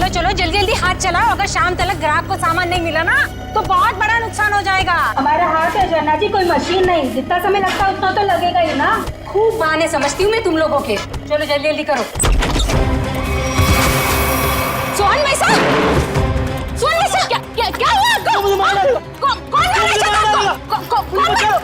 चलो जल्दी जल्दी हाथ चलाओ, अगर शाम तक ग्राहक को सामान नहीं मिला ना तो बहुत बड़ा नुकसान हो जाएगा। हमारा हाथ है जन्ना जी, कोई मशीन नहीं, जितना समय लगता है उतना तो लगेगा ही ना। खूब बहाने समझती हूँ मैं तुम लोगों के। चलो जल्दी जल्दी करो। सोहन भाई साहब, सोहन भाई साहब, क्या हुआ आपको? कौन मारा है? कौन मारा है?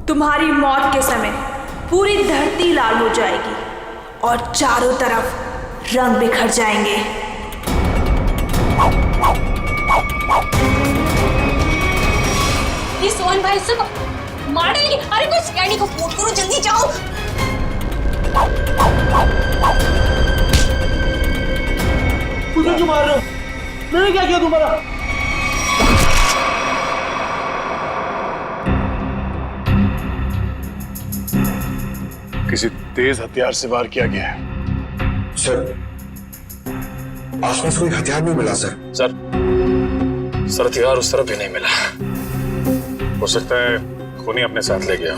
तुम्हारी मौत के समय पूरी धरती लाल हो जाएगी और चारों तरफ रंग बिखर जाएंगे। ये सोहन भाई से मार डालेंगे। अरे कोई सियानी को फोन करो, जल्दी जाओ। तुझे क्यों मार रहे हो? मैंने क्या किया तुम्हारा? किसी तेज हथियार से वार किया गया है। सर, आसपास कोई हथियार नहीं मिला सर। सर हथियार उस तरफ भी नहीं मिला। हो सकता है खूनी अपने साथ ले गया।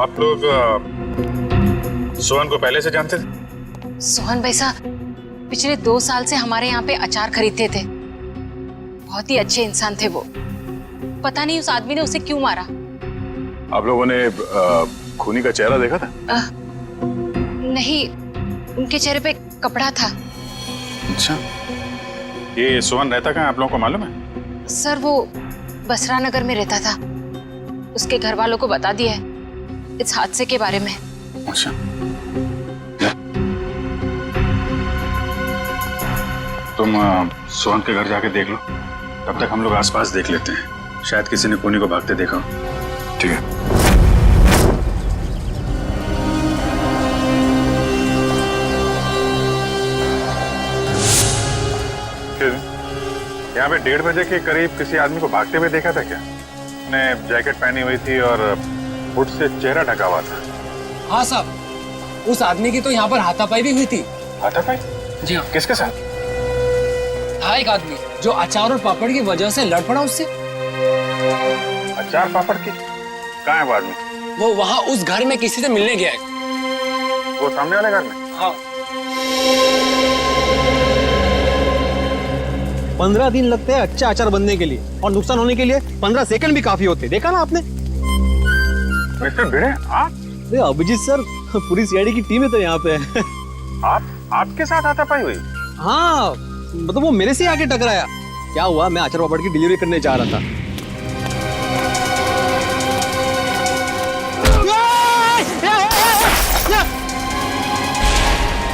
आप लोग सोहन को पहले से जानते थे? सोहन भाई साहब पिछले 2 साल से हमारे यहाँ पे अचार खरीदते थे। बहुत ही अच्छे इंसान थे वो। पता नहीं उस आदमी ने उसे क्यों मारा। आप लोगों ने खूनी का चेहरा देखा था? नहीं, उनके चेहरे पे कपड़ा था। अच्छा, ये सोहन रहता कहाँ आप लोगों को मालूम है? सर वो बसरा नगर में रहता था। उसके घर वालों को बता दिया है इस हादसे के बारे में। अच्छा, तुम सोहन के घर जाके देख लो, तब तक हम लोग आसपास देख लेते हैं। शायद किसी ने खूनी को भागते देखा हो। ठीक है। यहाँ पे 1:30 बजे के करीब किसी आदमी को भागते हुए देखा था क्या? ने जैकेट पहनी हुई थी और हुड से चेहरा ढका हुआ था। हाँ साहब, उस आदमी की तो यहाँ पर हाथापाई भी हुई थी। हाथापाई? जी हाँ। किसके साथ? था एक आदमी जो अचार और पापड़ की वजह से लड़ पड़ा उससे। अचार पापड़ की? कहाँ है वो आदमी? वो वहाँ उस घर में किसी से मिलने गया है। वो सामने वाले घर में? हाँ। 15 दिन लगते हैं अच्छा अचार बनने के लिए, और नुकसान होने के लिए 15 सेकंड भी काफी होते। देखा ना आपने? मिस्टर भिड़े, आप? अरे अभिजीत सर, पूरी सीआईडी की टीम है तो यहाँ पे। आपके साथ हाथापाई हुई? हाँ, मतलब वो मेरे से आके टकराया। क्या हुआ, मैं अचार पापड़ की डिलीवरी करने जा रहा था।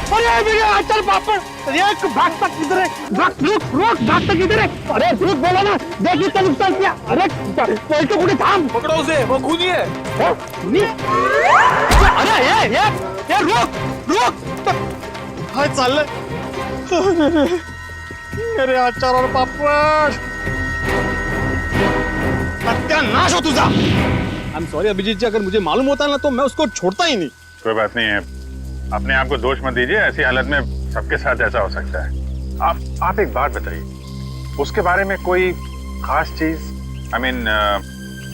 अरे मेरे अचार पापड़, एक भागता किधर है? भागता किधर है? अरे रुक, बोला ना, देखिए क्या नुकसान किया। अरे पलटो कुछ थाम, पकड़ो उसे, वो खूनी है। खूनी? अरे ये रुक। हाय साले, मेरे अचार और पापड़, सत्यानाश हो तुझा। आई एम सॉरी अभिजीत जी, अगर मुझे मालूम होता ना तो मैं उसको छोड़ता ही नहीं। कोई बात नहीं है, अपने आप को दोष मत दीजिए। ऐसी हालत में सबके साथ ऐसा हो सकता है। आप एक बात बताइए, उसके बारे में कोई खास चीज, आई मीन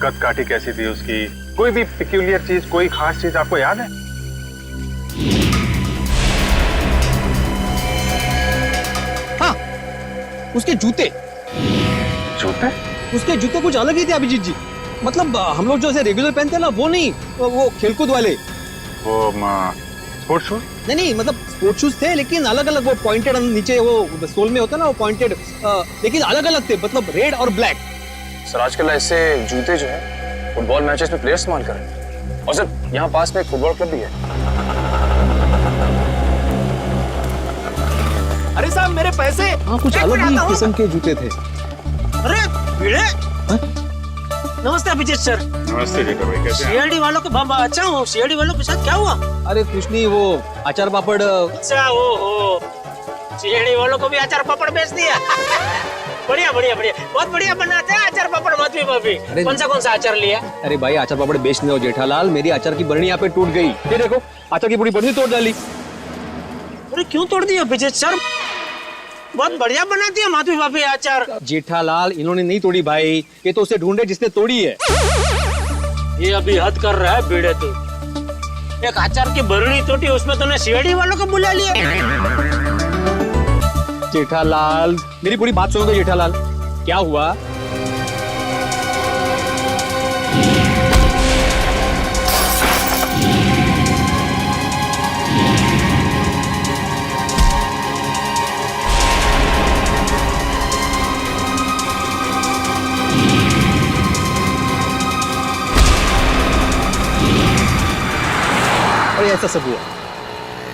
कद काठी कैसी थी उसकी, कोई भी पिक्यूलियर चीज, कोई खास चीज आपको याद है? हाँ, उसके जूते उसके जूते कुछ अलग ही थे अभिजीत जी। मतलब हम लोग जो ऐसे रेगुलर पहनते हैं ना, वो नहीं, वो खेलकूद वाले, वो स्पोर्ट्स शूज? नहीं, मतलब स्पोर्ट्स शूज थे लेकिन अलग अलग, वो पॉइंटेड नीचे वो सोल में होता ना, वो पॉइंटेड, लेकिन अलग अलग थे, मतलब रेड और ब्लैक। सर आजकल ऐसे जूते जो है फुटबॉल मैचेस में प्लेयर्स इस्तेमाल कर रहे हैं। और सर यहाँ पास में एक फुटबॉल क्लब भी है। अरे साहब मेरे पैसे। हाँ, कुछ अलग ही किस्म के जूते थे। अरे भिड़े, नमस्ते अभिजीत सर। नमस्ते जेठा भाई, कैसे हैं? सीआईडी वालों के अच्छा हूँ। सीआईडी वालों के साथ क्या हुआ? अरे कुछ नहीं, वो अचार पापड़। अच्छा, ओ सीआईडी वालों को भी अचार पापड़ बेच दिया। बढ़िया, बहुत बढ़िया बनाते हैं अचार पापड़ माधवी भाभी। कौन सा अचार लिया? अरे भाई, अचार पापड़ बेच नहीं हो जेठालाल, मेरी अचार की बरनी यहाँ पे टूट गई। ये देखो, अचार की पूरी बरनी तोड़ डाली। अरे क्यों तोड़ दिया अभिजीत सर? बहुत बढ़िया बनाती है माधवी भाभी अचार। जेठालाल, इन्होंने नहीं तोड़ी भाई, ये तो उसे ढूंढे जिसने तोड़ी है। ये अभी हद कर रहा है भिड़े तू। एक अचार की बरनी टूटी, उसमें तूने सीआईडी वालों को बुला लिया। जेठालाल, मेरी पूरी बात सुनोगे जेठालाल? क्या हुआ? ऐसा सब हुआ।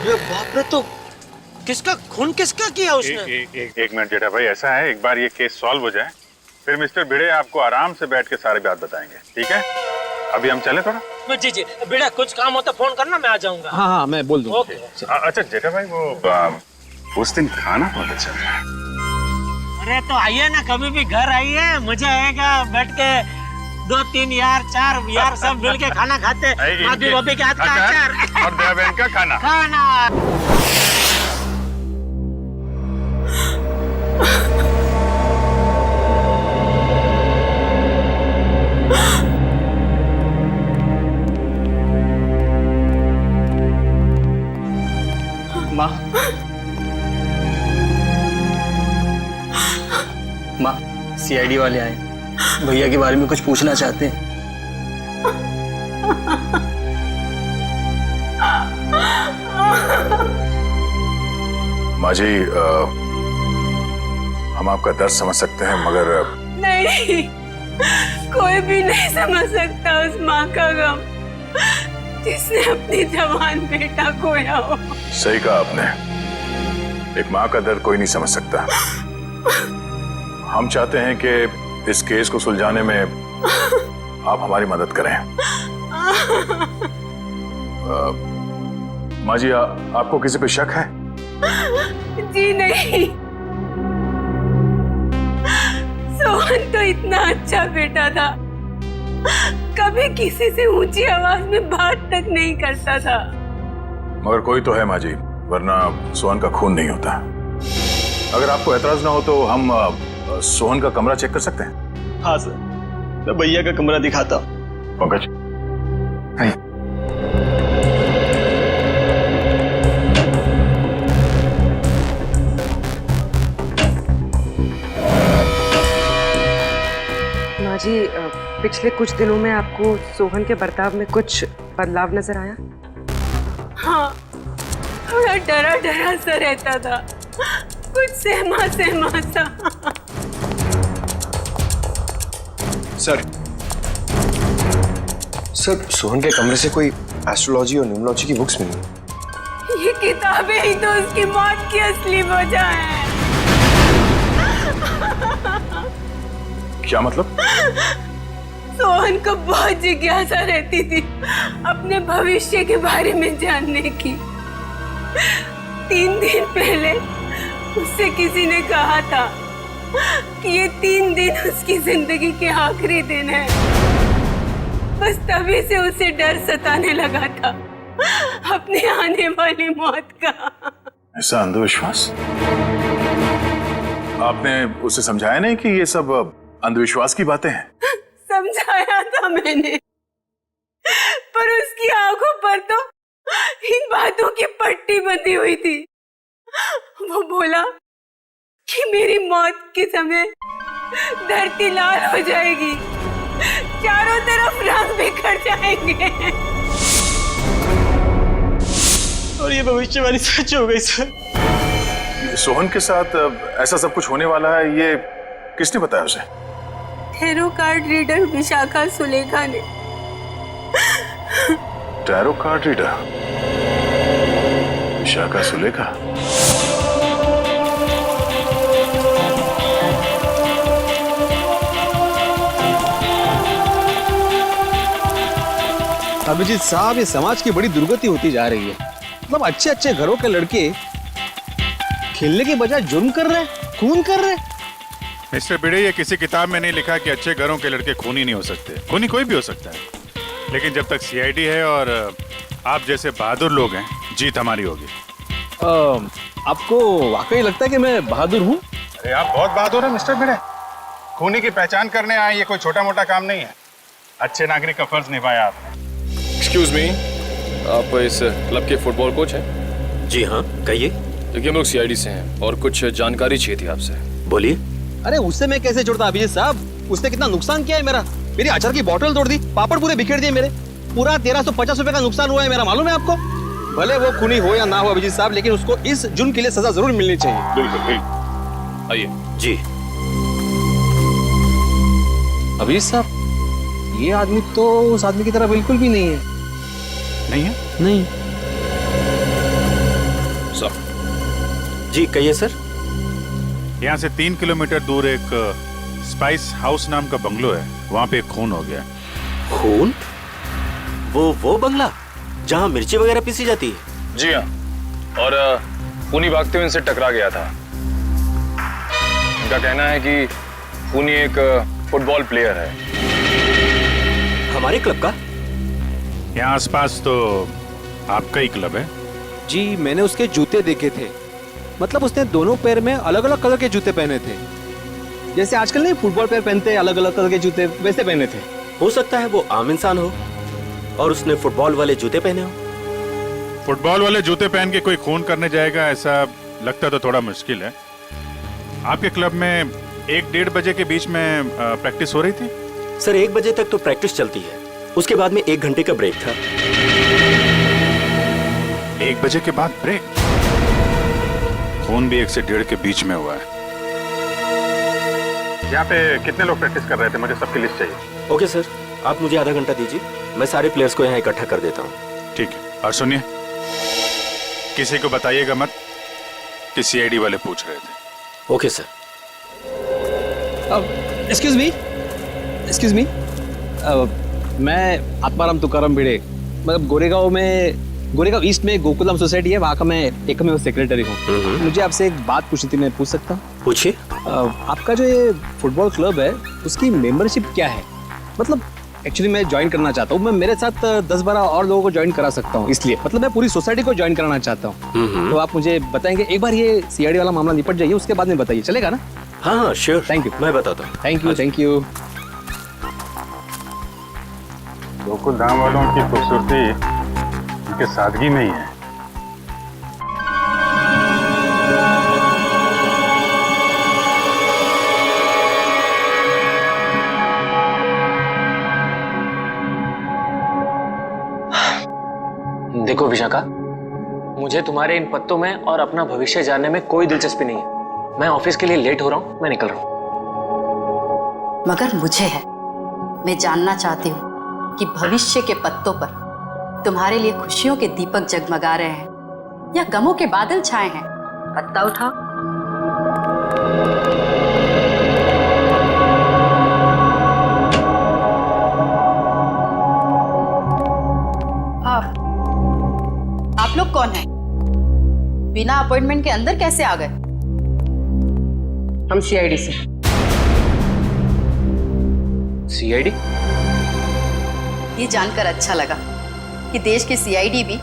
ये बाप रे, तो किसका खून किसका किया उसने? एक मिनट जेठा भाई, ऐसा है, एक बार ये केस सॉल्व हो जाए, फिर मिस्टर भिड़े आपको आराम से बैठ के सारी बात बताएंगे, ठीक है? अभी हम चले थोड़ा। जी, भिड़ा कुछ काम होता फोन करना, मैं आ जाऊंगा। हाँ, मैं बोल दूंगा। ओके। अच्छा जेठा भाई, वो उस दिन खाना बहुत अच्छा था। अरे तो आइए ना, कभी भी घर आइए, मजा आएगा। बैठ के 2-3 यार 4 यार सब मिल के खाना खाते, माधवी भाभी के हाथ का अचार और दया बहन का खाना। माँ, सीआईडी वाले आए, भैया के बारे में कुछ पूछना चाहते हैं। माँ जी, हम आपका दर्द समझ सकते हैं, मगर नहीं, कोई भी नहीं समझ सकता उस माँ का गम जिसने अपनी जवान बेटा खोया हो। सही कहा आपने, एक माँ का दर्द कोई नहीं समझ सकता। हम चाहते हैं कि इस केस को सुलझाने में आप हमारी मदद करें। माँ जी, आपको किसी पे शक है? जी नहीं, सोहन तो इतना अच्छा बेटा था, कभी किसी से ऊंची आवाज में बात तक नहीं करता था। मगर कोई तो है माँ जी, वरना सोहन का खून नहीं होता। अगर आपको एतराज ना हो तो हम सोहन का कमरा चेक कर सकते हैं? हाँ सर, मैं भैया का कमरा दिखाता। पंकज, माँ जी, पिछले कुछ दिनों में आपको सोहन के बर्ताव में कुछ बदलाव नजर आया? हाँ, थोड़ा डरा डरा सा रहता था, कुछ सहमा सा। सर, सोहन के कमरे से कोई एस्ट्रोलॉजी और न्यूमरोलॉजी की बुक्स मिली। ये किताबें ही तो उसकी मौत की असली वजह है। क्या मतलब? सोहन को बहुत जिज्ञासा रहती थी अपने भविष्य के बारे में जानने की। 3 दिन पहले उससे किसी ने कहा था कि ये 3 दिन उसकी जिंदगी के आखिरी दिन है। बस तभी से उसे डर सताने लगा था अपने आने वाली मौत का। ऐसा अंधविश्वास? आपने उसे समझाया नहीं कि ये सब अंधविश्वास की बातें हैं? समझाया था मैंने, पर उसकी आंखों पर तो इन बातों की पट्टी बंधी हुई थी। वो बोला कि मेरी मौत के समय धरती लाल हो जाएगी, चारों तरफ रंग बिखर जाएंगे। और ये भविष्यवाणी सच हो गई सर। सोहन के साथ ऐसा सब कुछ होने वाला है, ये किसने बताया उसे? Tarot card reader Vishakha Sulekha ने। Tarot card reader Vishakha Sulekha? Abhijeet साहब, ये समाज की बड़ी दुर्गति होती जा रही है। मतलब अच्छे अच्छे घरों के लड़के खेलने की बजाय जुर्म कर रहे हैं, खून कर रहे हैं। मिस्टर भिड़े, ये किसी किताब में नहीं लिखा कि अच्छे घरों के लड़के खूनी नहीं हो सकते। खूनी कोई भी हो सकता है, लेकिन जब तक सीआईडी है और आप जैसे बहादुर लोग हैं, जीत हमारी होगी। आपको वाकई लगता है कि मैं बहादुर हूँ? अरे आप बहुत बहादुर हैं मिस्टर भिड़े। खूनी की पहचान करने आए, ये कोई छोटा मोटा काम नहीं है। अच्छे नागरिक का फर्ज निभाया आपने। एक्सक्यूज मी, आप इस क्लब के फुटबॉल कोच हैं? जी हाँ, कहिए। देखिए, हम लोग सीआईडी से हैं और कुछ जानकारी चाहिए थी आपसे। बोलिए। अरे उससे मैं कैसे जुड़ता अभिजीत साहब? उसने कितना नुकसान किया है मेरा। मेरी अचार की बोतल तोड़ दी, पापड़ पूरे बिखेर दिए मेरे। पूरा 1350 रुपए का नुकसान हुआ है मेरा, मालूम है आपको? भले वो खूनी हो या ना हो अभिजीत साहब, लेकिन उसको इस जुर्म के लिए सजा जरूर मिलनी चाहिए। बिल्कुल बिल्कुल, आइए। जी। अभिजीत साहब, ये आदमी तो उस आदमी की तरह बिल्कुल भी नहीं है। नहीं है? नहीं। सर। जी कहिए सर। यहाँ से 3 किलोमीटर दूर एक स्पाइस हाउस नाम का बंगलो है, वहाँ पे एक खून हो गया। खून? वो बंगला जहाँ मिर्ची वगैरह पीसी जाती है? जी हाँ, और खूनी भागते हुए इनसे टकरा गया था। उनका कहना है कि खूनी एक फुटबॉल प्लेयर है। हमारे क्लब का? यहाँ आसपास तो आपका ही क्लब है। जी, मैंने उसके जूते देखे थे। मतलब उसने दोनों पैर में अलग अलग कलर के जूते पहने थे, जैसे आजकल नहीं फुटबॉल प्लेयर पहनते अलग अलग कलर के जूते, वैसे पहने थे। हो सकता है वो आम इंसान हो और उसने फुटबॉल वाले जूते पहने हो। फुटबॉल वाले जूते पहन के कोई खून करने जाएगा, ऐसा लगता तो थोड़ा मुश्किल है। आपके क्लब में 1-1:30 बजे के बीच में प्रैक्टिस हो रही थी? सर 1 बजे तक तो प्रैक्टिस चलती है, उसके बाद में 1 घंटे का ब्रेक था। 1 बजे के बाद ब्रेक? खून भी 1 से 1:30 के बीच में हुआ है। यहाँ पे कितने लोग प्रैक्टिस कर रहे थे? मुझे सबकी लिस्ट चाहिए। ओके सर, आप मुझे आधा घंटा दीजिए, मैं सारे प्लेयर्स को यहाँ इकट्ठा कर देता हूँ। ठीक है, और सुनिए, किसी को बताइएगा मत कि सीआईडी वाले पूछ रहे थे। Okay sir. एक्सक्यूज मी, मैं आत्माराम तुकाराम भिड़े, मतलब गोरेगांव ईस्ट में गोकुलम सोसाइटी है, वहाँ का मैं एकमेव सेक्रेटरी हूँ। मुझे आपसे एक बात पूछनी थी, मैं पूछ सकता हूँ? पूछिए। आपका जो ये फुटबॉल क्लब है, उसकी मेंबरशिप क्या है? मतलब एक्चुअली मैं ज्वाइन करना चाहता हूँ। मैं मेरे साथ 10-12 और लोगों को ज्वाइन करा सकता हूँ, इसलिए मतलब मैं पूरी सोसाइटी को ज्वाइन कराना चाहता हूँ। तो आप मुझे बताएंगे? एक बार ये सीआईडी वाला मामला निपट जाइए, उसके बाद में बताइए, चलेगा ना? हाँ श्योर। Thank you. मैं बताता हूँ। Thank you. गोकुल धाम वालों की खूबसूरती उनके सादगी में ही है। देखो विशाखा, मुझे तुम्हारे इन पत्तों में और अपना भविष्य जानने में कोई दिलचस्पी नहीं है। मैं ऑफिस के लिए लेट हो रहा हूँ, मैं निकल रहा हूँ। मगर मुझे है। मैं जानना चाहती हूँ कि भविष्य के पत्तों पर तुम्हारे लिए खुशियों के दीपक जगमगा रहे हैं या गमों के बादल छाए हैं। पत्ता उठाओ। आप लोग कौन हैं? बिना अपॉइंटमेंट के अंदर कैसे आ गए? हम सीआईडी से। सीआईडी? ये जानकर अच्छा लगा कि देश की सीआईडी भी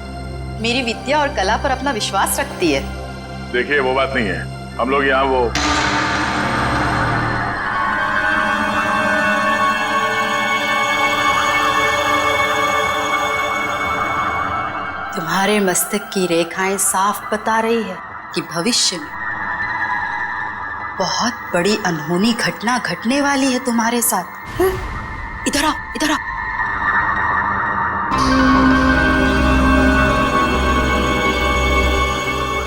मेरी विद्या और कला पर अपना विश्वास रखती है। देखिए वो बात नहीं है, हम लोग यहाँ वो तुम्हारे मस्तक की रेखाएं साफ बता रही है कि भविष्य में बहुत बड़ी अनहोनी घटना घटने वाली है तुम्हारे साथ। इधर आओ, इधर आओ।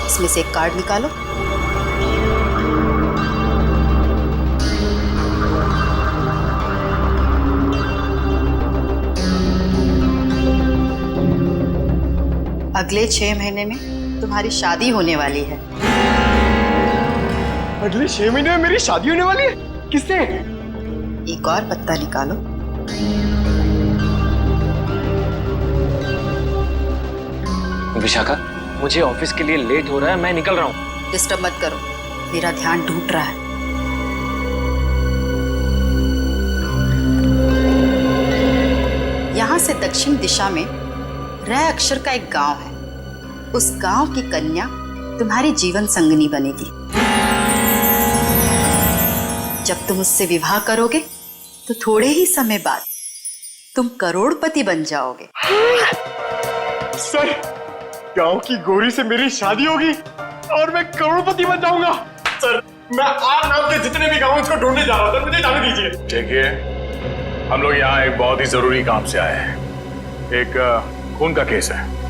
इसमें से एक कार्ड निकालो। अगले 6 महीने में तुम्हारी शादी होने वाली है। अगले 6 महीने में मेरी शादी होने वाली है? किससे? एक और पत्ता निकालो। विशाखा, मुझे ऑफिस के लिए लेट हो रहा है, मैं निकल रहा हूँ। डिस्टर्ब मत करो, मेरा ध्यान टूट रहा है। यहाँ से दक्षिण दिशा में र अक्षर का एक गांव है। उस गांव की कन्या तुम्हारी जीवन संगनी बनेगी। जब तुम उससे विवाह करोगे तो थोड़े ही समय बाद तुम करोड़पति बन जाओगे। सर, गांव की गोरी से मेरी शादी होगी और मैं करोड़पति बन जाऊंगा। सर, मैं आप नाम के जितने भी गांव उसको ढूंढने जा रहा था, मुझे जाने दीजिए। देखिए, हम लोग यहाँ एक बहुत ही जरूरी काम से आए हैं। एक खून का केस है।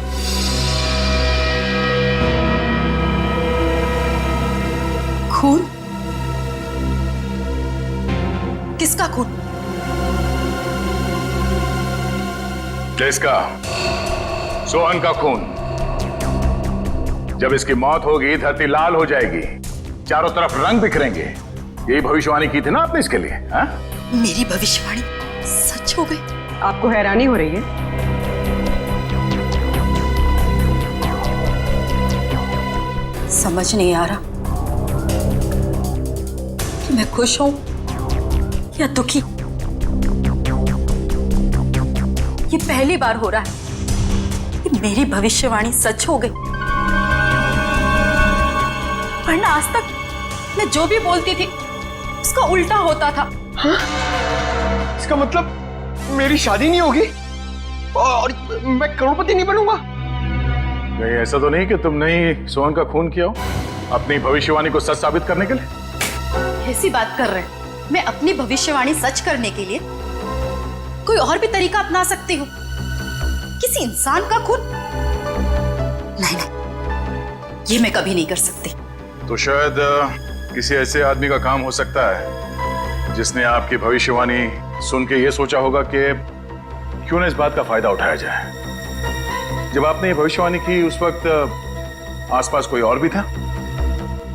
खून? किसका खून? जिसका सोहन का खून। जब इसकी मौत होगी धरती लाल हो जाएगी, चारों तरफ रंग बिखरेंगे। यही भविष्यवाणी की थी ना आपने इसके लिए? हा? मेरी भविष्यवाणी सच हो गई। आपको हैरानी हो रही है? समझ नहीं आ रहा कि मैं खुश हूं या दुखी। ये पहली बार हो रहा है कि मेरी भविष्यवाणी सच हो गई, वरना आज तक मैं जो भी बोलती थी उसका उल्टा होता था। हाँ? इसका मतलब मेरी शादी नहीं होगी और मैं करोड़पति नहीं बनूंगा? नहीं, ऐसा तो नहीं कि तुमने ही सोहन का खून किया हो अपनी भविष्यवाणी को सच साबित करने के लिए? ऐसी बात कर रहे हैं? मैं अपनी भविष्यवाणी सच करने के लिए कोई और भी तरीका अपना सकती हूँ। किसी इंसान का खून? नहीं नहीं, ये मैं कभी नहीं कर सकती। तो शायद किसी ऐसे आदमी का काम हो सकता है जिसने आपकी भविष्यवाणी सुन के ये सोचा होगा कि क्यों ना इस बात का फायदा उठाया जाए। जब आपने ये भविष्यवाणी की उस वक्त आसपास कोई और भी था?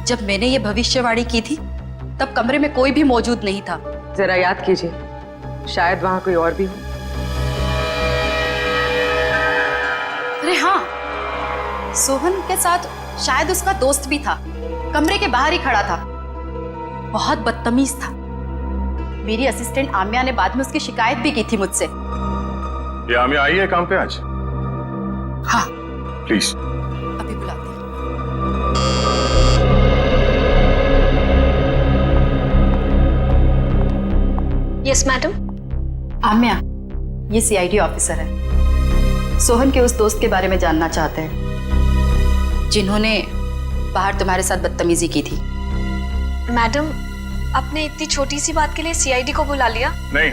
जब मैंने ये भविष्यवाणी की थी तब कमरे में कोई भी मौजूद नहीं था। जरा याद कीजिए, शायद वहां कोई और भी हो। अरे हाँ, सोहन के साथ शायद उसका दोस्त भी था, कमरे के बाहर ही खड़ा था। बहुत बदतमीज था। मेरी असिस्टेंट आम्या ने बाद में उसकी शिकायत भी की थी मुझसे। ये आम्या आई है काम पे आज? हाँ। प्लीज। अभी बुलाती हूँ। Yes madam. आम्या, ये सीआईडी ऑफिसर है। सोहन के उस दोस्त के बारे में जानना चाहते हैं जिन्होंने बाहर तुम्हारे साथ बदतमीजी की थी। मैडम, आपने इतनी छोटी सी बात के लिए सीआईडी को बुला लिया? नहीं,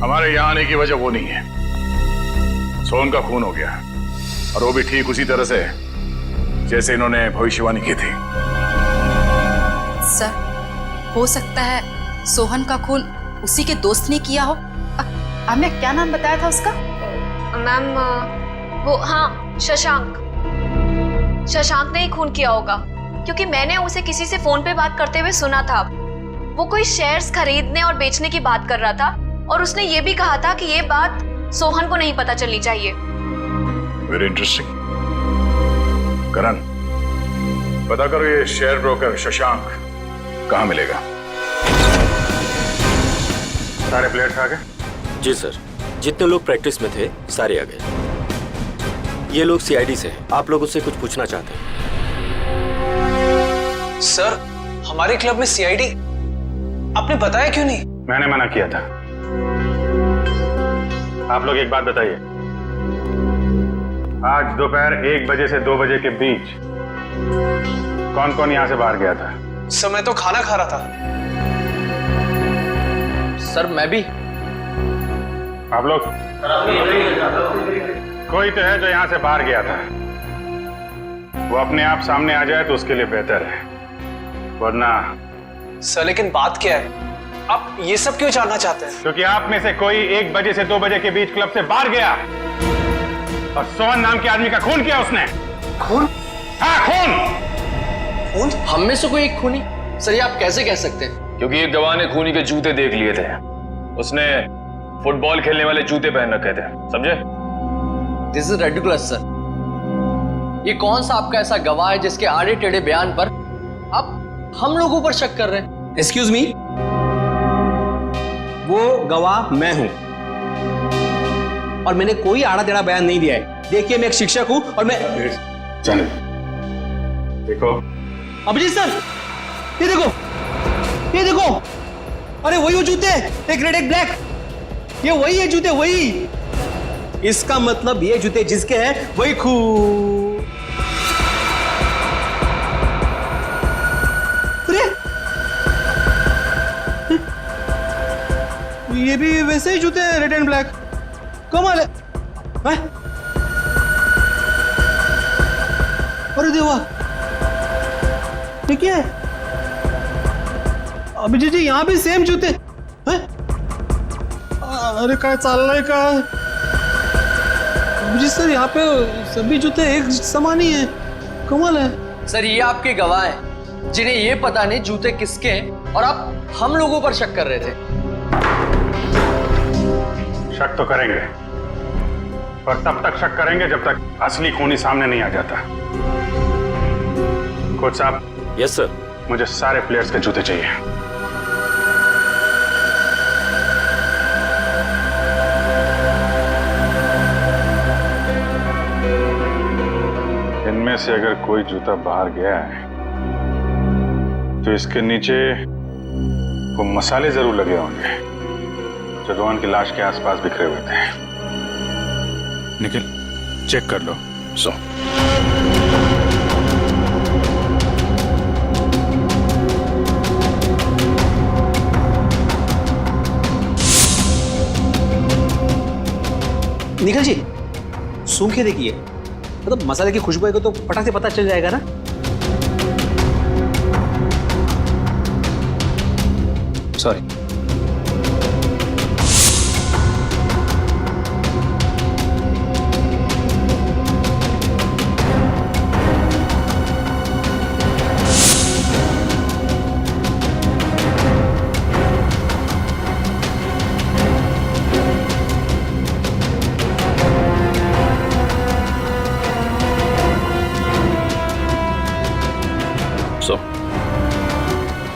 हमारे यहाँ आने की वजह वो नहीं है। सोहन का खून हो गया और वो भी ठीक उसी तरह से जैसे इन्होंने भविष्यवाणी की थी। सर, हो सकता है सोहन का खून उसी के दोस्त ने किया हो। आम्या, क्या नाम बताया था उसका? मैम, वो हाँ, शशांक। शशांक ने ही खून किया होगा क्योंकि मैंने उसे किसी से फोन पे बात करते हुए सुना था। वो कोई शेयर्स खरीदने और बेचने की बात कर रहा था और उसने ये भी कहा था कि ये बात सोहन को नहीं पता चलनी चाहिए। Very interesting. करण, पता करो ये शेयर ब्रोकर शशांक कहाँ मिलेगा। सारे प्लेयर्स आ गए? जी सर, जितने लोग प्रैक्टिस में थे सारे आ गए। ये लोग सीआईडी से हैं। आप लोग उससे कुछ पूछना चाहते हैं? सर, हमारे क्लब में सीआईडी आपने बताया क्यों नहीं? मैंने मना किया था। आप लोग एक बात बताइए, आज दोपहर 1 बजे से 2 बजे के बीच कौन कौन यहां से बाहर गया था? सर, मैं तो खाना खा रहा था। सर मैं भी। आप लोग? कोई तो है जो यहां से बाहर गया था, वो अपने आप सामने आ जाए तो उसके लिए बेहतर है, वरना। सर लेकिन बात क्या है, आप ये सब क्यों जानना चाहते हैं? क्योंकि आप में से कोई 1 बजे से 2 बजे के बीच क्लब से बाहर गया और सोहन नाम के आदमी का खून किया उसने। खून? हाँ, खून। खून? हम में से कोई एक खूनी? सर ये आप कैसे कह सकते हैं? क्योंकि एक गवाह ने खूनी के जूते देख लिए थे, उसने फुटबॉल खेलने वाले जूते पहन रखे थे, समझे? This is ridiculous sir. ये कौन सा आपका ऐसा गवाह है जिसके आड़े टेढ़े बयान पर आप हम लोगों पर शक कर रहे हैं? एक्सक्यूज मी, वो गवाह मैं हूं और मैंने कोई आड़ा टेढ़ा बयान नहीं दिया है। देखिए मैं एक शिक्षक हूं और मैं। चलो देखो अभिजीत सर, ये देखो, ये देखो, अरे वही वो जूते, एक रेड एक ब्लैक, ये वही है जूते, वही। इसका मतलब ये जूते जिसके हैं वही खून। अरे ये भी वैसे ही जूते हैं, रेड एंड ब्लैक। कमाल है। अरे देवा, ये क्या है? अभिजीत जी यहाँ भी सेम जूते हैं? अरे काय चाललंय काय? अभिजीत सर यहाँ पे सभी जूते एक समान ही है, कमाल है। सर ये आपके गवाह हैं जिन्हें ये पता नहीं जूते किसके हैं और आप हम लोगों पर शक कर रहे थे। शक तो करेंगे, पर तब तक शक करेंगे जब तक असली खूनी सामने नहीं आ जाता। कोच साहब। Yes sir. मुझे सारे प्लेयर्स के जूते चाहिए। इनमें से अगर कोई जूता बाहर गया है तो इसके नीचे वो मसाले जरूर लगे होंगे जो रोहन की लाश के आसपास बिखरे हुए थे। निखिल चेक कर लो। सो निखिल जी सूंघ के देखिए, मतलब मसाले की खुशबू आएगी तो फटाक से पता चल जाएगा ना। सॉरी।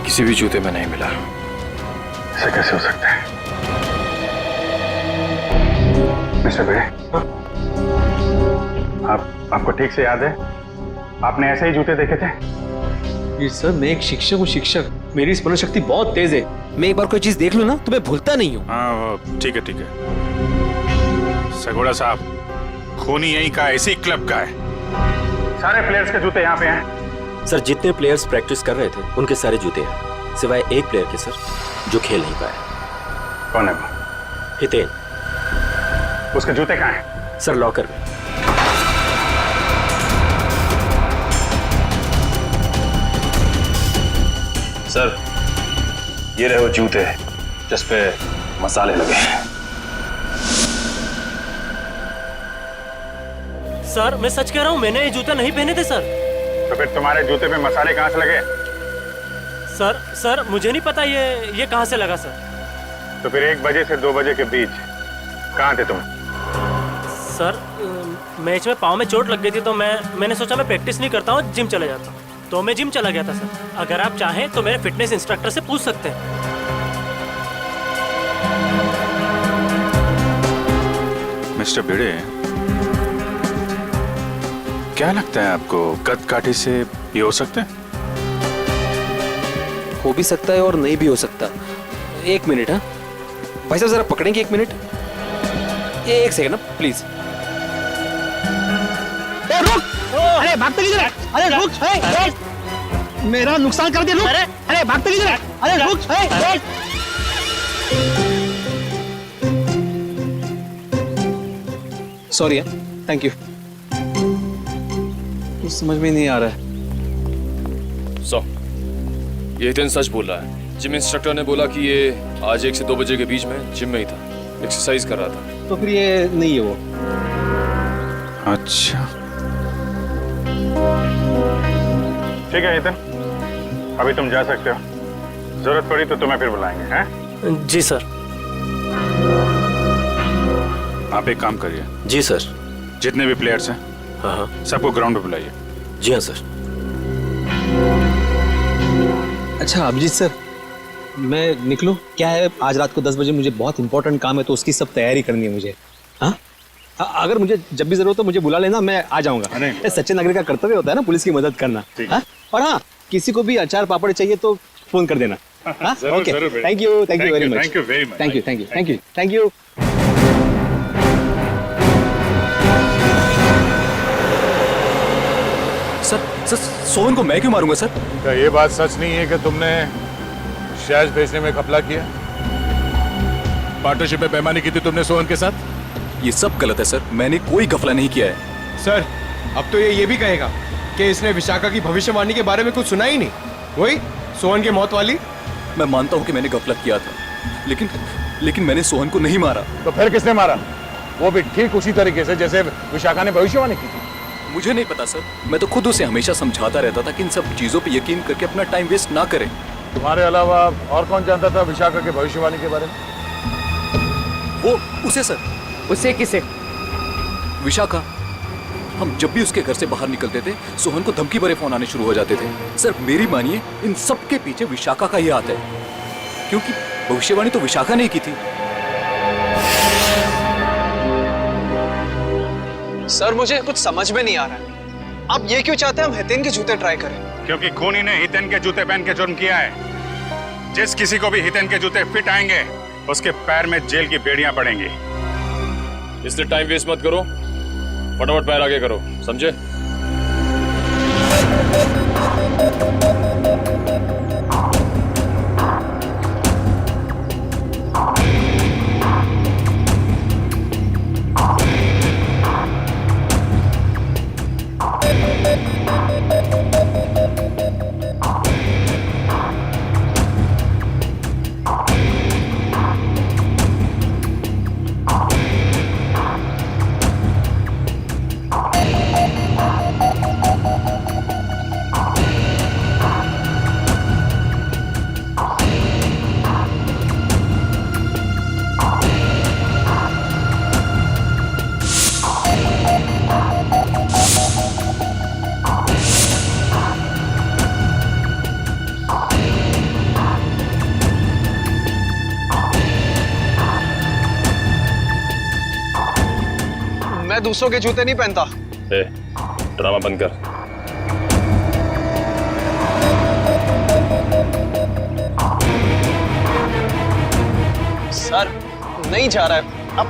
किसी भी जूते में नहीं मिला। ऐसे कैसे हो सकता है? मिस्टर भिड़े, आपको ठीक से याद है आपने ऐसे ही जूते देखे थे? ये सर मैं एक शिक्षक हूँ, शिक्षक। मेरी स्मरण शक्ति बहुत तेज है। मैं एक बार कोई चीज देख लूँ ना तो मैं भूलता नहीं हूँ। हाँ ठीक है ठीक है। सगोड़ा साहब, खूनी यहीं का, इसी क्लब का है। सारे प्लेयर्स के जूते यहाँ पे हैं। सर जितने प्लेयर्स प्रैक्टिस कर रहे थे उनके सारे जूते हैं, सिवाय एक प्लेयर के सर जो खेल नहीं पाया। कौन है वो? हितेन। उसके जूते कहाँ हैं? सर लॉकर में। सर ये रहे वो जूते जिस पे मसाले लगे हैं। सर मैं सच कह रहा हूँ, मैंने ये जूते नहीं पहने थे सर। तो फिर तुम्हारे जूते पे मसाले कहाँ से लगे? सर मुझे नहीं पता ये कहाँ से लगा सर। तो फिर 1 बजे से 2 बजे के बीच कहाँ थे तुम? सर मैच में पाँव में चोट लग गई थी तो मैंने सोचा मैं प्रैक्टिस नहीं करता हूँ, जिम चला जाता हूँ, तो मैं जिम चला गया था सर। अगर आप चाहें तो मेरे फिटनेस इंस्ट्रक्टर से पूछ सकते हैं। मिस्टर भिड़े, क्या लगता है आपको कद काठी से ये हो सकते हैं? हो भी सकता है और नहीं भी हो सकता। एक मिनट। हाँ भाई साहब, जरा पकड़ेंगे 1 मिनट। 1 सेकंड ना प्लीज। रुक! अरे भागते किधर है? अरे रुक! मेरा नुकसान कर दिया, रुक! अरे भागते किधर है? अरे रुक! सॉरी। Thank you. कुछ समझ में नहीं आ रहा है। ये हितेन सच बोल रहा है। जिम इंस्ट्रक्टर ने बोला कि ये आज 1 से 2 बजे के बीच में जिम में ही था, एक्सरसाइज कर रहा था। तो फिर ये नहीं है वो। अच्छा ठीक है हितेन, अभी तुम जा सकते हो। जरूरत पड़ी तो तुम्हें फिर बुलाएंगे। हैं? जी सर। आप एक काम करिए। जी सर। जितने भी प्लेयर्स हैं हाँ सबको ग्राउंड पे बुलाइए। जी हाँ सर। अच्छा अभिजीत सर, मैं निकलूं? क्या है, आज रात को 10 बजे मुझे बहुत इंपॉर्टेंट काम है, तो उसकी सब तैयारी करनी है मुझे। हाँ, अगर मुझे जब भी जरूरत हो मुझे बुला लेना, मैं आ जाऊंगा। ये सच्चे नागरिक का कर्तव्य होता है ना, पुलिस की मदद करना। हाँ? और हाँ, किसी को भी अचार पापड़ चाहिए तो फोन कर देना। हाँ? Okay, thank you very much. Thank you very much. Thank you. Sir Sohan को मैं क्यों मारूंगा सर? क्या ये बात सच नहीं है कि तुमने शैज भेजने में घपला किया? पार्टनरशिप में बेईमानी की थी तुमने सोहन के साथ? ये सब गलत है सर, मैंने कोई गफला नहीं किया है। सर अब तो ये भी कहेगा कि इसने विशाखा की भविष्यवाणी के बारे में कुछ सुना ही नहीं, वही सोहन की मौत वाली। मैं मानता हूँ कि मैंने गफलत किया था, लेकिन मैंने सोहन को नहीं मारा। तो फिर किसने मारा? वो भी ठीक उसी तरीके से जैसे विशाखा ने भविष्यवाणी की थी। मुझे नहीं पता सर, मैं तो खुद उसे हमेशा समझाता रहता था कि इन सब चीजों पे यकीन करके अपना टाइम वेस्ट ना करें। तुम्हारे अलावा और कौन जानता था विशाखा के भविष्यवाणी के बारे में? वो उसे सर। उसे किसे? विशाखा। हम जब भी उसके घर से बाहर निकलते थे, सोहन को धमकी भरे फोन आने शुरू हो जाते थे। सर मेरी मानिए, इन सब के पीछे विशाखा का ही हाथ है, क्योंकि भविष्यवाणी तो विशाखा ने की थी। सर मुझे कुछ समझ में नहीं आ रहा है, आप ये क्यों चाहते हैं हम हितेन के जूते ट्राई करें? क्योंकि खूनी ने हितेन के जूते पहन के जुर्म किया है। जिस किसी को भी हितेन के जूते फिट आएंगे, उसके पैर में जेल की बेड़ियां पड़ेंगी। इसलिए टाइम वेस्ट मत करो, फटाफट पैर आगे करो, समझे? मैं दूसरों के जूते नहीं पहनता। ड्रामा बंद कर। सर नहीं जा रहा है, अब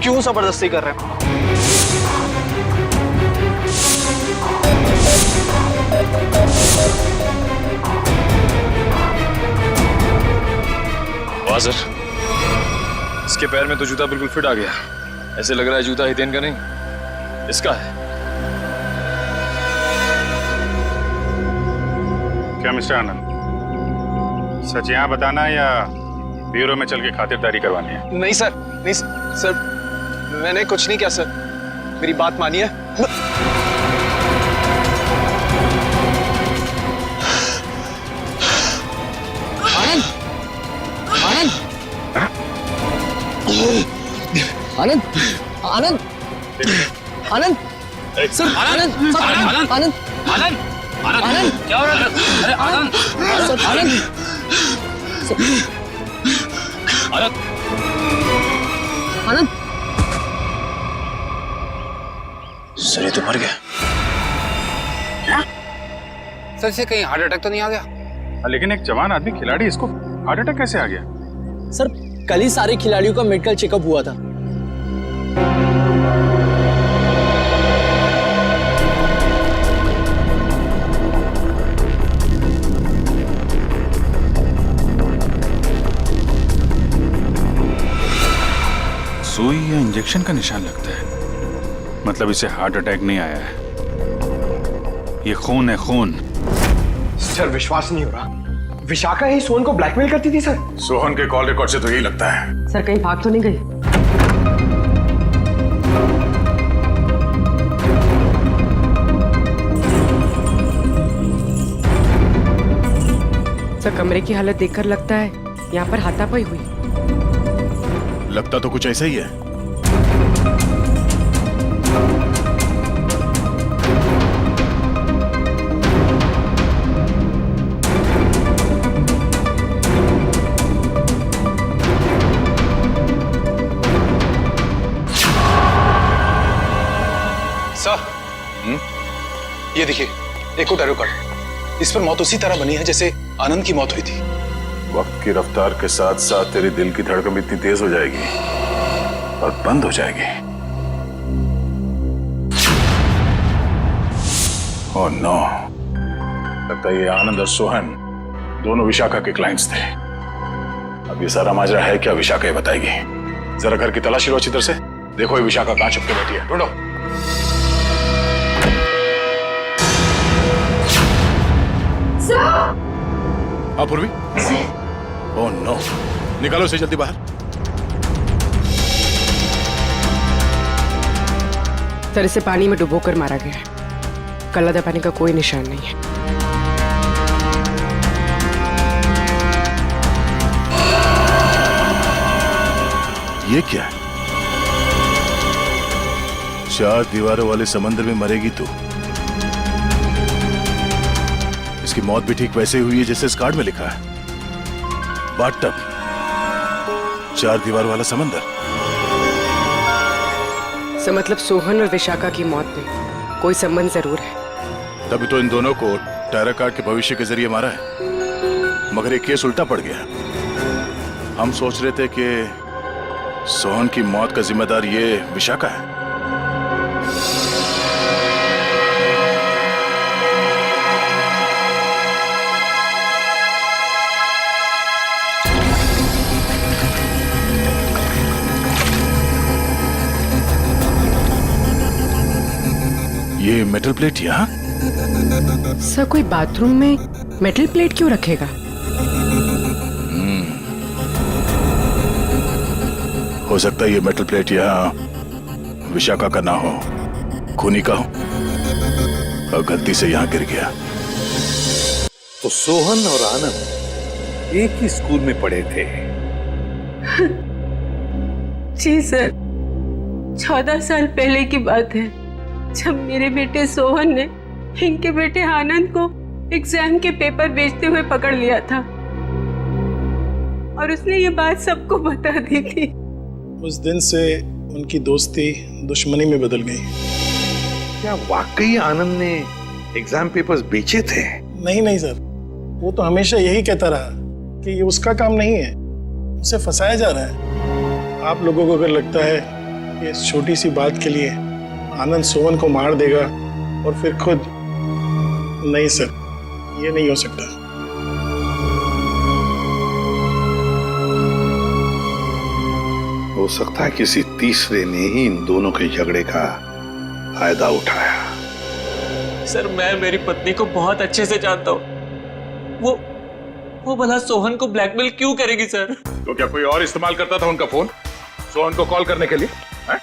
क्यों जबरदस्ती कर रहे हैं? वाह सर, इसके पैर में तो जूता बिल्कुल फिट आ गया। ऐसे लग रहा है जूता हितेन का नहीं, इसका है। क्या मिस्टर आनंद, सच यहाँ बताना या ब्यूरो में चल के खातिरदारी करवानी है? नहीं सर, नहीं सर, मैंने कुछ नहीं किया सर, मेरी बात मानिए। आनंद, आनंद, आनंद, आनंद, आनंद, सर, आनंद, आनंद, आनंद, आनंद, आनंद, क्या हो रहा है? अरे आनंद, सर, आनंद, आनंद, आनंद, सर ये तो मर गया। सर से कहीं हार्ट अटैक तो नहीं आ गया? लेकिन एक जवान आदमी खिलाड़ी, इसको हार्ट अटैक कैसे आ गया? सर कल ही सारे खिलाड़ियों का मेडिकल चेकअप हुआ था। सुई या इंजेक्शन का निशान लगता है, मतलब इसे हार्ट अटैक नहीं आया है, ये खून है, खून। सर विश्वास नहीं हो रहा, विशाखा ही सोहन को ब्लैकमेल करती थी सर। सोहन के कॉल रिकॉर्ड से तो यही लगता है। सर कहीं भाग तो नहीं गई? सर कमरे की हालत देखकर लगता है यहाँ पर हाथापाई हुई। लगता तो कुछ ऐसा ही है। सर, ये देखिए एक और टैरो कार्ड। इस पर मौत उसी तरह बनी है जैसे आनंद की मौत हुई थी। वक्त की रफ्तार के साथ साथ तेरी दिल की धड़कन भी इतनी तेज हो जाएगी और बंद हो जाएगी। ओह नो, लगता है ये आनंद और सोहन दोनों विशाखा के क्लाइंट्स थे। अब ये सारा माजरा है क्या, विशाखा ही बताएगी। जरा घर की तलाशी लो अच्छी तरह से, देखो ये विशाखा कहां छुप के बैठी है, ढूंढो। पूर्वी, ओह नो, निकालो इसे जल्दी बाहर। सर इसे पानी में डुबोकर मारा गया है, कल्ला दबाने का कोई निशान नहीं है। ये क्या है? 4 दीवारों वाले समंदर में मरेगी तू। इसकी मौत भी ठीक वैसे हुई है जैसे इस कार्ड में लिखा है, बाथटब, 4 दीवार वाला समंदर। सर मतलब सोहन और विशाखा की मौत में कोई संबंध जरूर है। तभी तो इन दोनों को टैरो कार्ड के भविष्य के जरिए मारा है, मगर ये केस उल्टा पड़ गया। हम सोच रहे थे कि सोहन की मौत का जिम्मेदार ये विशाखा है। ये मेटल प्लेट यहाँ? सर कोई बाथरूम में मेटल प्लेट क्यों रखेगा? हो सकता है ये मेटल प्लेट यहाँ विशाखा का ना हो, खूनी का हो और गलती से यहाँ गिर गया। तो सोहन और आनंद एक ही स्कूल में पढ़े थे? जी सर, 14 साल पहले की बात है, जब मेरे बेटे सोहन ने इनके बेटे आनंद को एग्जाम के पेपर बेचते हुए पकड़ लिया था और उसने ये बात सबको बता दी थी। उस दिन से उनकी दोस्ती दुश्मनी में बदल गई। क्या वाकई आनंद ने एग्जाम पेपर्स बेचे थे? नहीं नहीं सर, वो तो हमेशा यही कहता रहा कि ये उसका काम नहीं है, उसे फंसाया जा रहा है। आप लोगों को अगर लगता है कि इस छोटी सी बात के लिए आनंद सोहन को मार देगा और फिर खुद, नहीं सर, ये नहीं हो सकता। हो सकता है किसी तीसरे ने ही इन दोनों के झगड़े का फायदा उठाया। सर मैं मेरी पत्नी को बहुत अच्छे से जानता हूँ, वो भला सोहन को ब्लैकमेल क्यों करेगी सर? तो क्या कोई और इस्तेमाल करता था उनका फोन सोहन को कॉल करने के लिए? है?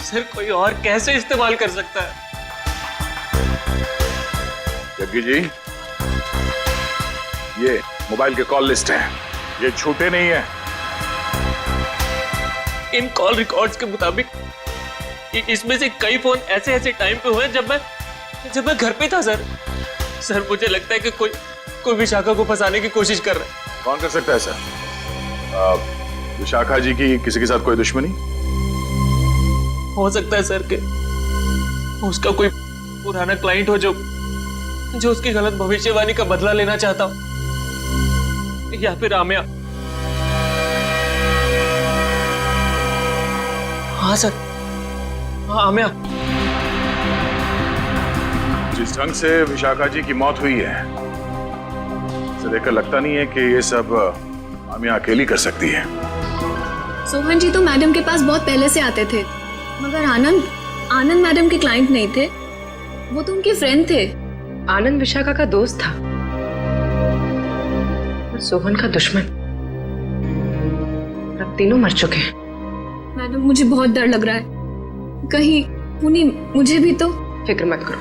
सर कोई और कैसे इस्तेमाल कर सकता है? जग्गी जी, ये मोबाइल के कॉल लिस्ट है, ये झूठे नहीं है। इन कॉल रिकॉर्ड्स के मुताबिक इसमें से कई फोन ऐसे टाइम पे हुए जब मैं घर पे था सर। सर मुझे लगता है कि कोई विशाखा को फंसाने की कोशिश कर रहा है। कौन कर सकता है सर? विशाखा जी की किसी के साथ कोई दुश्मनी? हो सकता है सर कि उसका कोई पुराना क्लाइंट हो जो उसकी गलत भविष्यवाणी का बदला लेना चाहता हो। या फिर आमिया। हाँ सर, हाँ आमिया। जिस ढंग से विशाखा जी की मौत हुई है, इसे देखकर लगता नहीं है कि ये सब आमिया अकेली कर सकती है। सोहन जी तो मैडम के पास बहुत पहले से आते थे, मगर आनंद मैडम के क्लाइंट नहीं थे, वो तो उनके फ्रेंड थे। आनंद विशाखा का दोस्त था और सोहन का दुश्मन। अब तीनों मर चुके हैं। मैडम मुझे बहुत डर लग रहा है, कहीं उन्हीं मुझे भी तो। फिक्र मत करो,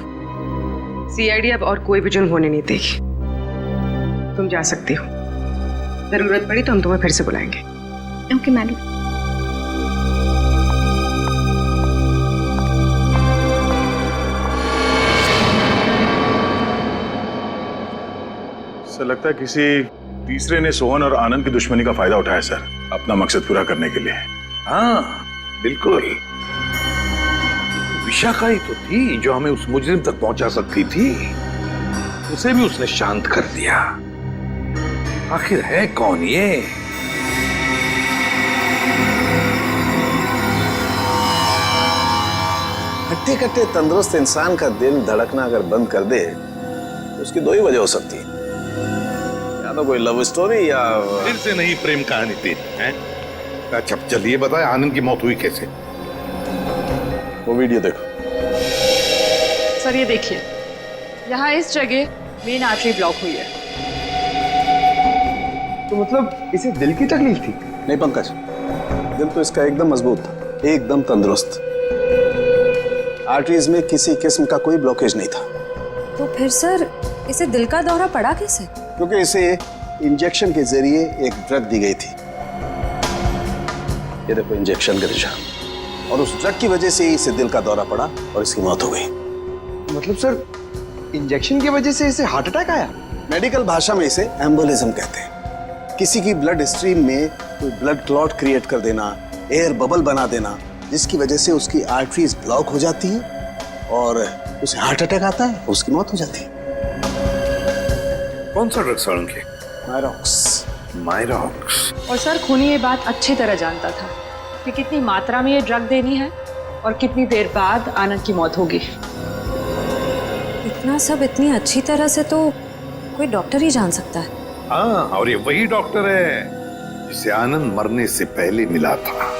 सीआईडी अब और कोई भी जुर्म होने नहीं देगी। तुम जा सकती हो, जरूरत पड़ी तो हम तुम्हें फिर से बुलाएंगे। Okay madam. सर लगता है किसी तीसरे ने सोहन और आनंद की दुश्मनी का फायदा उठाया सर, अपना मकसद पूरा करने के लिए। हाँ बिल्कुल, विशाखा ही तो थी जो हमें उस मुजरिम तक पहुंचा सकती थी। उसे भी उसने शांत कर दिया। आखिर है कौन ये? हट्टे कट्टे तंदुरुस्त इंसान का दिल धड़कना अगर बंद कर दे तो उसकी दो ही वजह हो सकती है, या तो कोई लव स्टोरी या फिर से नहीं प्रेम कहानी तेरी है। अच्छा चलिए बताए, आनंद की मौत हुई कैसे? वो वीडियो देखो। सर ये देखिए, यहाँ इस जगह मेन आर्टरी ब्लॉक हुई है। तो मतलब इसे दिल की तकलीफ थी? नहीं पंकज, दिल तो इसका एकदम मजबूत था, एकदम तंदुरुस्त। आर्टरीज में किसी किस्म का कोई ब्लॉकेज नहीं था। तो फिर सर इसे दिल का दौरा पड़ा कैसे? क्योंकि इसे इंजेक्शन के जरिए एक ड्रग दी गई थी। ये देखो इंजेक्शन का निशान, और उस ड्रग की वजह से ही इसे दिल का दौरा पड़ा और इसकी मौत हो गई। मतलब सर इंजेक्शन की वजह से इसे हार्ट अटैक आया? मेडिकल भाषा में इसे एम्बोलिज्म कहते हैं। किसी की ब्लड स्ट्रीम में कोई ब्लड क्लॉट क्रिएट कर देना, एयर बबल बना देना, जिसकी वजह से उसकी आर्टरीज ब्लॉक हो जाती हैं और उसे हार्ट अटैक आता है, उसकी मौत हो जाती है। कौन सा ड्रग सड़न के? मायरॉक्स। मायरॉक्स। और सर खूनी ये बात अच्छी तरह जानता था कि कितनी मात्रा में ये ड्रग देनी है और कितनी देर बाद आनंद की मौत होगी। इतना सब इतनी अच्छी तरह से तो कोई डॉक्टर ही जान सकता है। हाँ, और ये वही डॉक्टर है जिसे आनंद मरने से पहले मिला था।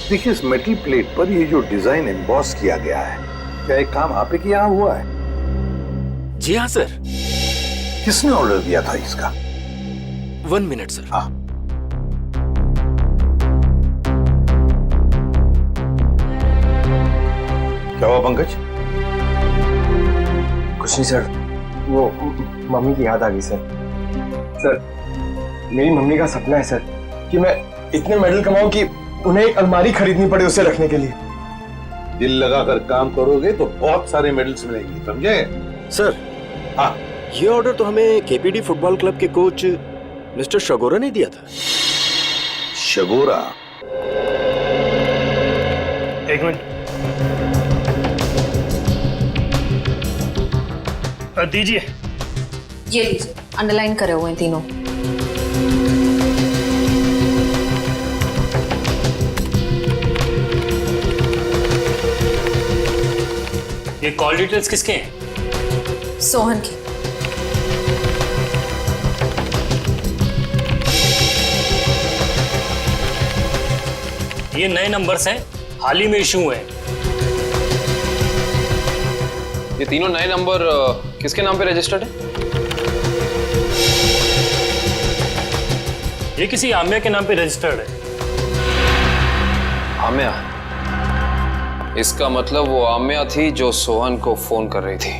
देखिए इस मेटल प्लेट पर ये जो डिजाइन एम्बॉस किया गया है, क्या एक काम आप ही के यहाँ हुआ है? जी हाँ सर। किसने ऑर्डर दिया था इसका? 1 मिनट सर। हाँ। क्या हुआ पंकज? कुछ नहीं सर, वो मम्मी की याद आ गई सर। सर मेरी मम्मी का सपना है सर कि मैं इतने मेडल कमाऊं कि उन्हें एक अलमारी खरीदनी पड़े उसे रखने के लिए। दिल लगाकर काम करोगे तो बहुत सारे मेडल्स मिलेंगे, समझे? सर हाँ, ये ऑर्डर तो हमें केपीडी फुटबॉल क्लब के कोच मिस्टर शगोरा ने दिया था। शगोरा? एक मिनट दीजिए। ये लीजिए, अंडरलाइन करे हुए हैं तीनों। ये कॉल डिटेल्स किसके हैं? सोहन की। ये नए नंबर्स हैं, हाल ही में इशू हुए हैं। ये तीनों नए नंबर किसके नाम पे रजिस्टर्ड है? ये किसी आमिया के नाम पे रजिस्टर्ड है। आमिया? इसका मतलब वो आमिया थी जो सोहन को फोन कर रही थी,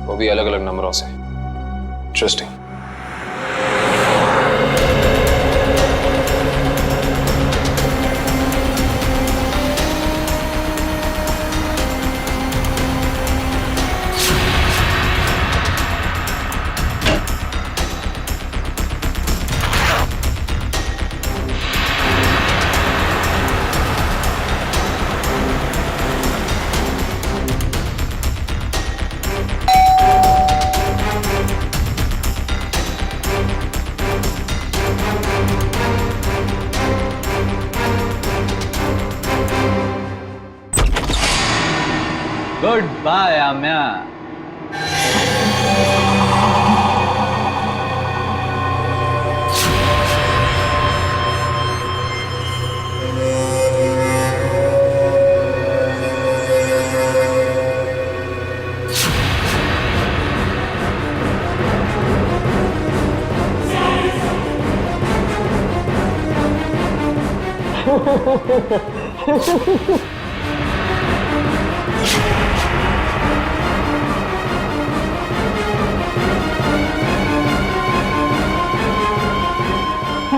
वो भी अलग अलग नंबरों से। Interesting. Bye Amya.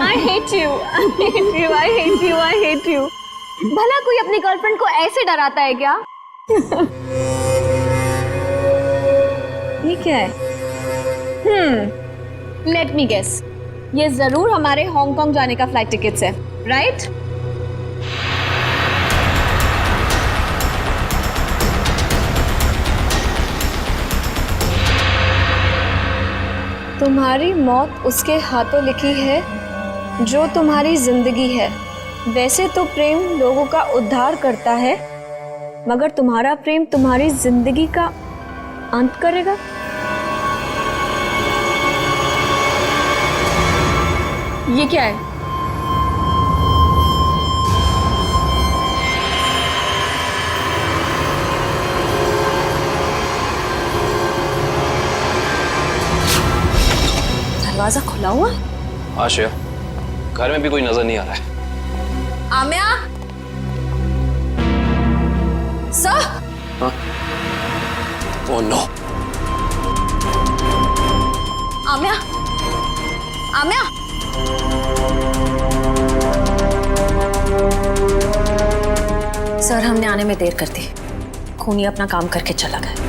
I hate you. I hate you. I hate you. I hate you. भला कोई अपनी गर्लफ्रेंड को ऐसे डराता है क्या? ये क्या है? Let me guess. ये जरूर हमारे हांगकांग जाने का फ्लाइट टिकट्स है, राइट? तुम्हारी मौत उसके हाथों लिखी है जो तुम्हारी जिंदगी है। वैसे तो प्रेम लोगों का उद्धार करता है, मगर तुम्हारा प्रेम तुम्हारी जिंदगी का अंत करेगा। ये क्या है? दरवाजा खुला हुआ? आशया, घर में भी कोई नजर नहीं आ रहा है। आम्या, सर। हाँ? Oh no. आम्या, आम्या। सर, हमने आने में देर कर दी। खूनी अपना काम करके चला गया।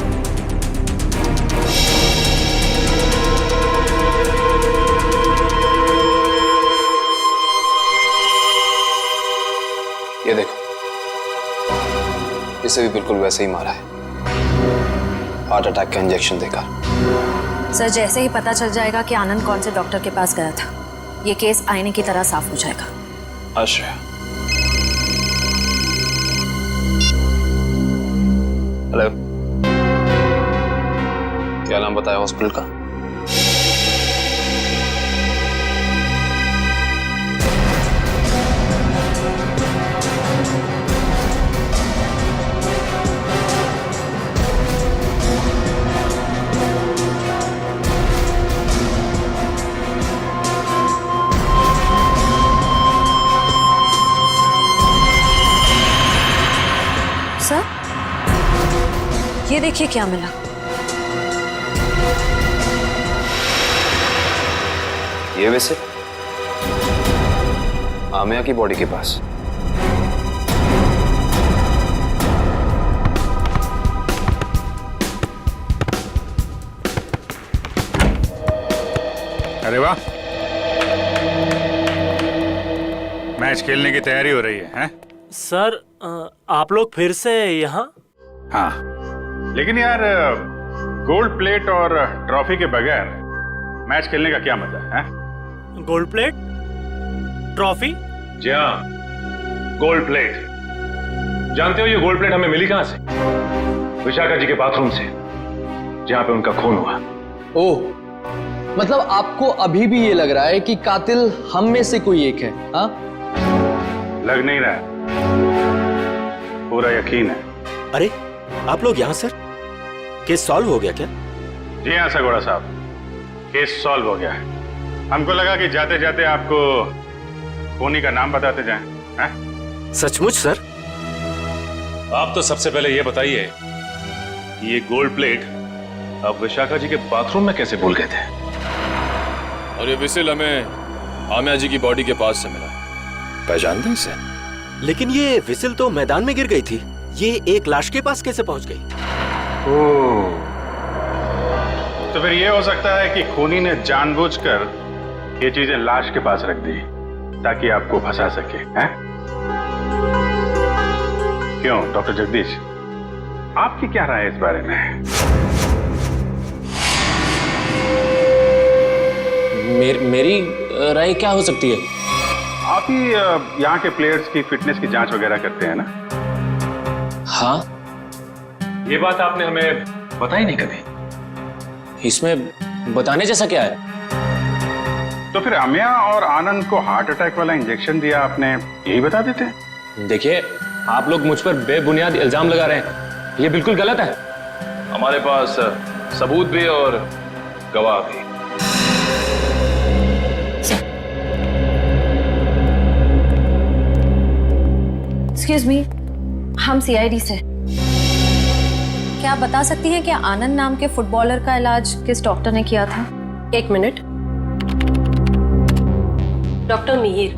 ये देखो, इसे भी बिल्कुल वैसे ही मारा है, हार्ट अटैक का इंजेक्शन देकर। सर, जैसे ही पता चल जाएगा कि आनंद कौन से डॉक्टर के पास गया था, ये केस आईने की तरह साफ हो जाएगा। आश्रय, हेलो, क्या नाम बताया हॉस्पिटल का? सर, ये देखिए क्या मिला। ये वैसे आमिया की बॉडी के पास। अरे वाह, मैच खेलने की तैयारी हो रही है, हैं? सर, आप लोग फिर से यहाँ? हाँ, लेकिन यार गोल्ड प्लेट और ट्रॉफी के बगैर मैच खेलने का क्या मजा है? Gold plate, trophy? जी हाँ, गोल्ड प्लेट। जानते हो ये गोल्ड प्लेट हमें मिली कहां से? विशाखा जी के बाथरूम से, जहां पे उनका खून हुआ। ओह, मतलब आपको अभी भी ये लग रहा है कि कातिल हम में से कोई एक है? हाँ, लग नहीं रहा है, पूरा यकीन है। अरे आप लोग यहाँ सर, केस सॉल्व हो गया क्या? जी हाँ सगोड़ा साहब, केस सॉल्व हो गया है। हमको लगा कि जाते जाते आपको खूनी का नाम बताते जाएं, हैं? सचमुच सर? आप तो सबसे पहले ये बताइए कि ये गोल्ड प्लेट आप विशाखा जी के बाथरूम में कैसे भूल गए थे? और ये विसिल हमें आमिया जी की बॉडी के पास से मिला। पहचानते हैं इसे? लेकिन ये विसिल तो मैदान में गिर गई थी, ये एक लाश के पास कैसे पहुंच गई? ओह, तो फिर ये हो सकता है कि खूनी ने जानबूझकर ये चीजें लाश के पास रख दी ताकि आपको फंसा सके, हैं? क्यों डॉक्टर जगदीश, आपकी क्या राय है इस बारे में? मेरी राय क्या हो सकती है? आप ही यहाँ के प्लेयर्स की फिटनेस की जांच वगैरह करते हैं ना? हाँ। ये बात आपने हमें बताई नहीं कभी। इसमें बताने जैसा क्या है? तो फिर अमिया और आनंद को हार्ट अटैक वाला इंजेक्शन दिया आपने, यही बता देते? देखिए, आप लोग मुझ पर बेबुनियाद इल्जाम लगा रहे हैं, ये बिल्कुल गलत है। हमारे पास सबूत भी और गवाह भी। एक्सक्यूज मी, हम सीआईडी से। क्या आप बता सकती हैं कि आनंद नाम के फुटबॉलर का इलाज किस डॉक्टर ने किया था? 1 मिनट। डॉक्टर मीर।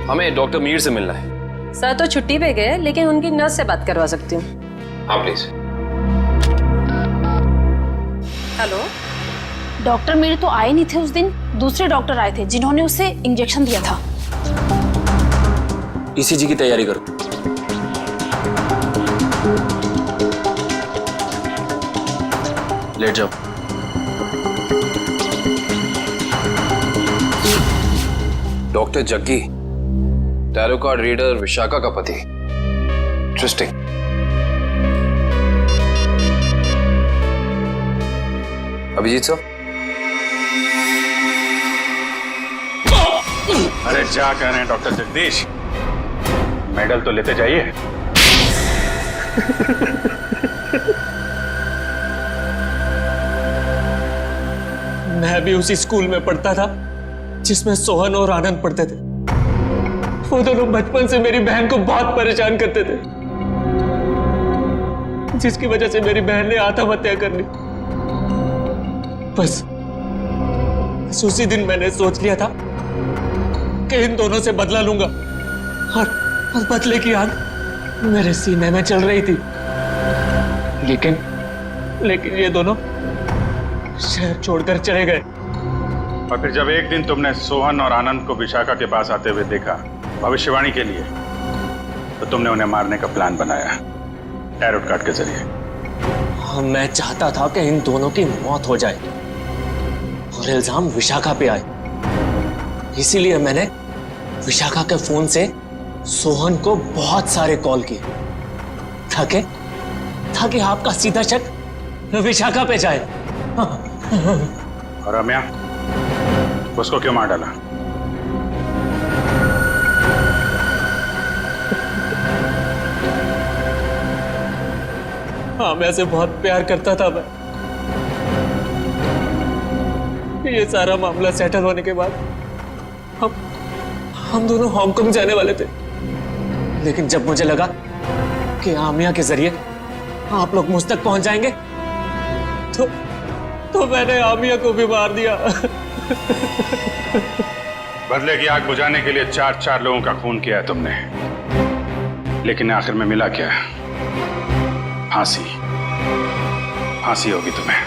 हमें डॉक्टर मीर से मिलना है। सर तो छुट्टी पे गए, लेकिन उनकी नर्स से बात करवा सकती हूँ। हाँ प्लीज। हेलो। डॉक्टर मीर तो आए नहीं थे उस दिन, दूसरे डॉक्टर आए थे जिन्होंने उसे इंजेक्शन दिया था। ईसीजी की तैयारी करो। लेट जाओ। Doctor Jaggi, tarot card reader Vishakha का पति। इंटरेस्टिंग। अभिजीत साहब। अरे क्या कह रहे हैं डॉक्टर जगदीश, मेडल तो लेते जाइए। मैं भी उसी स्कूल में पढ़ता था जिसमें सोहन और आनंद पढ़ते थे। वो दोनों बचपन से मेरी बहन को बहुत परेशान करते थे, जिसकी वजह से मेरी बहन ने आत्महत्या कर ली। बस उसी दिन मैंने सोच लिया था कि इन दोनों से बदला लूंगा, और बदले की आग मेरे सीने में चल रही थी। लेकिन ये दोनों शहर छोड़कर चले गए। और फिर जब एक दिन तुमने सोहन और आनंद को विशाखा के पास आते हुए देखा भविष्यवाणी के लिए, तो तुमने उन्हें मारने का प्लान बनाया टैरो कार्ड के जरिए। मैं चाहता था कि इन दोनों की मौत हो जाए और इल्जाम विशाखा पे आए। इसीलिए मैंने विशाखा के फोन से सोहन को बहुत सारे कॉल किए ताकि आपका सीधा शक विशाखा पे जाए। और रम्या, उसको क्यों मार डाला? हाँ, मैं से बहुत प्यार करता था मैं। ये सारा मामला सेटल होने के बाद हम दोनों हांगकांग जाने वाले थे, लेकिन जब मुझे लगा कि आमिया के जरिए आप लोग मुझ तक पहुंच जाएंगे, तो मैंने आमिया को भी मार दिया। बदले की आग बुझाने के लिए 4 लोगों का खून किया है तुमने, लेकिन आखिर में मिला क्या? फांसी। फांसी होगी तुम्हें।